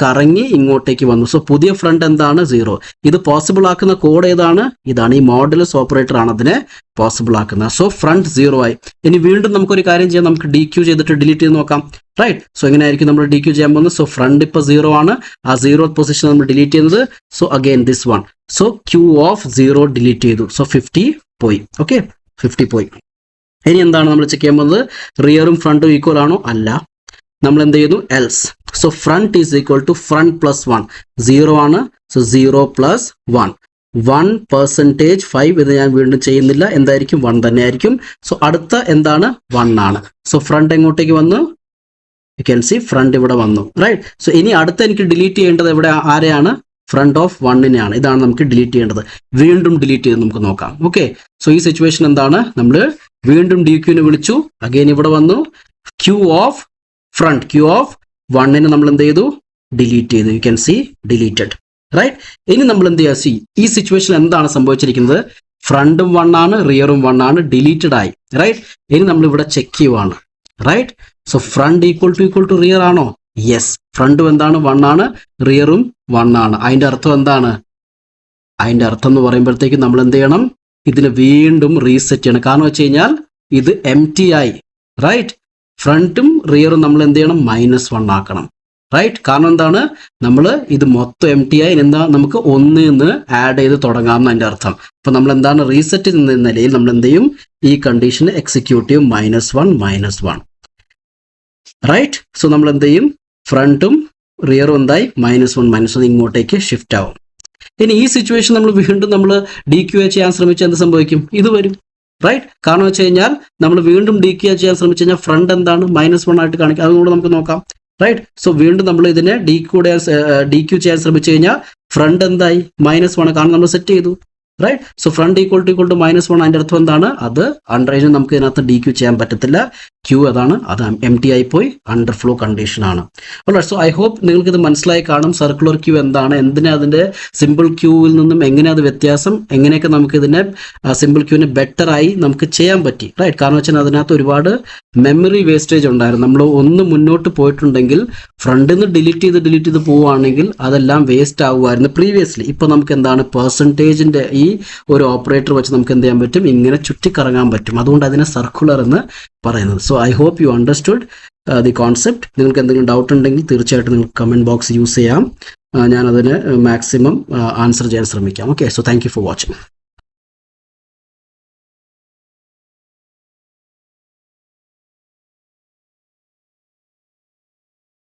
കറങ്ങി ഇങ്ങോട്ടേക്ക് വന്നു. സോ പുതിയ ഫ്രണ്ട് എന്താണ് 0. ഇത് പോസിബിൾ ആക്കുന്ന കോഡ് ഏതാണ്, ഇതാണ്. ഈ മോഡുലസ് ഓപ്പറേറ്റർ ആണ് അതിനെ പോസിബിൾ ആക്കുന്നത്. സോ ഫ്രണ്ട് 0 ആയി. ഇനി വീണ്ടും നമുക്കൊരു കാര്യം ചെയ്യാം, നമുക്ക് ഡി ക്യൂ ചെയ്തിട്ട് ഡിലീറ്റ് ചെയ്ത് നോക്കാം, റൈറ്റ്. സോ എങ്ങനെയായിരിക്കും നമ്മൾ ഡി ക്യൂ ചെയ്യാൻ പോകുന്നത്. സോ ഫ്രണ്ട് ഇപ്പൊ 0 ആണ്, ആ 0th പൊസിഷൻ നമ്മൾ ഡിലീറ്റ് ചെയ്യുന്നത്. So again this one, so queue of 0 delete ചെയ്തു. സോ 50 പോയി, ഓക്കെ, 50 പോയി. ഇനി എന്താണ് നമ്മൾ ചെക്ക് ചെയ്യാൻ പോകുന്നത്, റിയറും ഫ്രണ്ടും ഈക്വൽ ആണോ, അല്ല. നമ്മൾ എന്ത് ചെയ്യുന്നു, else. So front is equal to front +1, 0 ആണ്. സോ 0 + 1, 1% 5. ഇത് ഞാൻ വീണ്ടും ചെയ്യുന്നില്ല, എന്തായിരിക്കും 1 തന്നെ ആയിരിക്കും. സോ അടുത്ത എന്താണ് 1 ആണ്. സോ ഫ്രണ്ട് എങ്ങോട്ടേക്ക് വന്നു, യു ക്യാൻ സി ഫ്രണ്ട് ഇവിടെ വന്നു, റൈറ്റ്. സോ ഇനി അടുത്ത എനിക്ക് ഡിലീറ്റ് ചെയ്യേണ്ടത് എവിടെ, ആരെയാണ്, ഫ്രണ്ട് ഓഫ് 1നെയാണ്. ഇതാണ് നമുക്ക് ഡിലീറ്റ് ചെയ്യേണ്ടത്. വീണ്ടും ഡിലീറ്റ് ചെയ്ത് നമുക്ക് നോക്കാം, ഓക്കെ. സോ ഈ സിറ്റുവേഷൻ എന്താണ്, നമ്മൾ വീണ്ടും ഡി ക്യൂവിനെ വിളിച്ചു, അഗെയിൻ ഇവിടെ വന്നു, Q of front, Q of 1നെ നമ്മൾ എന്ത് ചെയ്തു, ഡിലീറ്റ് ചെയ്തു. You can see deleted, right. ഇനി നമ്മൾ എന്ത് ചെയ്യുക, സി ഈ സിറ്റുവേഷൻ എന്താണ് സംഭവിച്ചിരിക്കുന്നത്, ഫ്രണ്ടും 1 ആണ്, റിയറും 1 ആണ്, ഡിലീറ്റഡ് ആയി, റൈറ്റ്. ഇനി നമ്മൾ ഇവിടെ ചെക്ക് ചെയ്യുവാണ്, right. So front equal to rear ആണോ? യെസ്, ഫ്രണ്ടും എന്താണ്, 1 ആണ്, റിയറും 1 ആണ്. അതിന്റെ അർത്ഥം എന്താണ്? അതിന്റെ അർത്ഥം എന്ന് പറയുമ്പോഴത്തേക്ക് നമ്മൾ എന്ത് ചെയ്യണം, ഇതിനെ വീണ്ടും റീസെറ്റ് ചെയ്യണം. കാരണം വെച്ച് കഴിഞ്ഞാൽ ഇത് എം ടി ആയി, റൈറ്റ്. ഫ്രണ്ടും റിയറും നമ്മൾ എന്ത് ചെയ്യണം, -1 ആക്കണം, റൈറ്റ്. കാരണം എന്താണ്, നമ്മൾ ഇത് മൊത്തം എം ടി ആയി, എന്താ നമുക്ക് 1 ആഡ് ചെയ്ത് തുടങ്ങാമെന്ന് അതിന്റെ അർത്ഥം. അപ്പൊ നമ്മൾ എന്താണ്, റീസെറ്റ് എന്ന നിലയിൽ നമ്മൾ എന്ത് ചെയ്യും, ഈ കണ്ടീഷന് എക്സിക്യൂട്ട് ചെയ്യും, -1 റൈറ്റ്. സോ നമ്മൾ എന്ത് ചെയ്യും, ഫ്രണ്ടും റിയറും എന്തായി, -1 ഇങ്ങോട്ടേക്ക് ഷിഫ്റ്റ് ആവും. ഇനി ഈ സിറ്റുവേഷൻ നമ്മൾ വീണ്ടും നമ്മൾ ഡി ക്യൂ ചെയ്യാൻ ശ്രമിച്ചാൽ എന്ത് സംഭവിക്കും, ഇത് വരും, റൈറ്റ്. കാരണം വെച്ച് കഴിഞ്ഞാൽ നമ്മൾ വീണ്ടും ഡി ക്യൂ ചെയ്യാൻ ശ്രമിച്ചു കഴിഞ്ഞാൽ ഫ്രണ്ട് എന്താണ്, -1 ആയിട്ട് കാണിക്കും. അതുകൊണ്ട് നമുക്ക് നോക്കാം, റൈറ്റ്. സോ വീണ്ടും നമ്മൾ ഇതിനെ ഡി ക്യൂ ചെയ്യാൻ ശ്രമിച്ചു കഴിഞ്ഞാൽ ഫ്രണ്ട് എന്തായി, -1, കാരണം നമ്മൾ സെറ്റ് ചെയ്തു, right. So front equal to -1, അതിന്റെ അർത്ഥം എന്താണ്, അത് അണ്ടർ നമുക്ക് ഇതിനകത്ത് ഡി ക്യൂ ചെയ്യാൻ പറ്റത്തില്ല, ക്യൂ അതാണ്, അത് എം ടി ആയി പോയി, അണ്ടർ ഫ്ലോ കണ്ടീഷൻ ആണ്. സോ ഐ ഹോപ്പ് നിങ്ങൾക്ക് ഇത് മനസ്സിലായി കാണും, സർക്കുലർ ക്യൂ എന്താണ്, എന്തിനാ അതിന്റെ സിമ്പിൾ ക്യൂവിൽ നിന്നും എങ്ങനെ അത് വ്യത്യാസം, എങ്ങനെയൊക്കെ നമുക്ക് ഇതിനെ സിമ്പിൾ ക്യൂവിനെ ബെറ്റർ ആയി നമുക്ക് ചെയ്യാൻ പറ്റി, റൈറ്റ്. കാരണം വെച്ചാൽ അതിനകത്ത് ഒരുപാട് മെമ്മറി വേസ്റ്റേജ് ഉണ്ടായിരുന്നു. നമ്മൾ ഒന്ന് മുന്നോട്ട് പോയിട്ടുണ്ടെങ്കിൽ ഫ്രണ്ടിൽ നിന്ന് ഡിലീറ്റ് ചെയ്ത് പോവുകയാണെങ്കിൽ അതെല്ലാം വേസ്റ്റ് ആവുമായിരുന്നു പ്രീവിയസ്ലി. ഇപ്പൊ നമുക്ക് എന്താണ്, പെർസെൻറ്റേജിന്റെ ഈ ഒരു ഓപ്പറേറ്റർ വെച്ച് നമുക്ക് എന്ത് ചെയ്യാൻ പറ്റും, ഇങ്ങനെ ചുറ്റിക്കറങ്ങാൻ പറ്റും. അതുകൊണ്ട് അതിനെ സർക്കുലർ എന്ന് പറയുന്നത്. So I hope you understood the concept. നിങ്ങൾക്ക് എന്തെങ്കിലും ഡൗട്ട് ഉണ്ടെങ്കിൽ തീർച്ചയായിട്ടും നിങ്ങൾക്ക് കമൻറ്റ് ബോക്സ് യൂസ് ചെയ്യാം. ഞാനതിന് മാക്സിമം ആൻസർ ചെയ്യാൻ ശ്രമിക്കാം. Okay, so thank you for watching.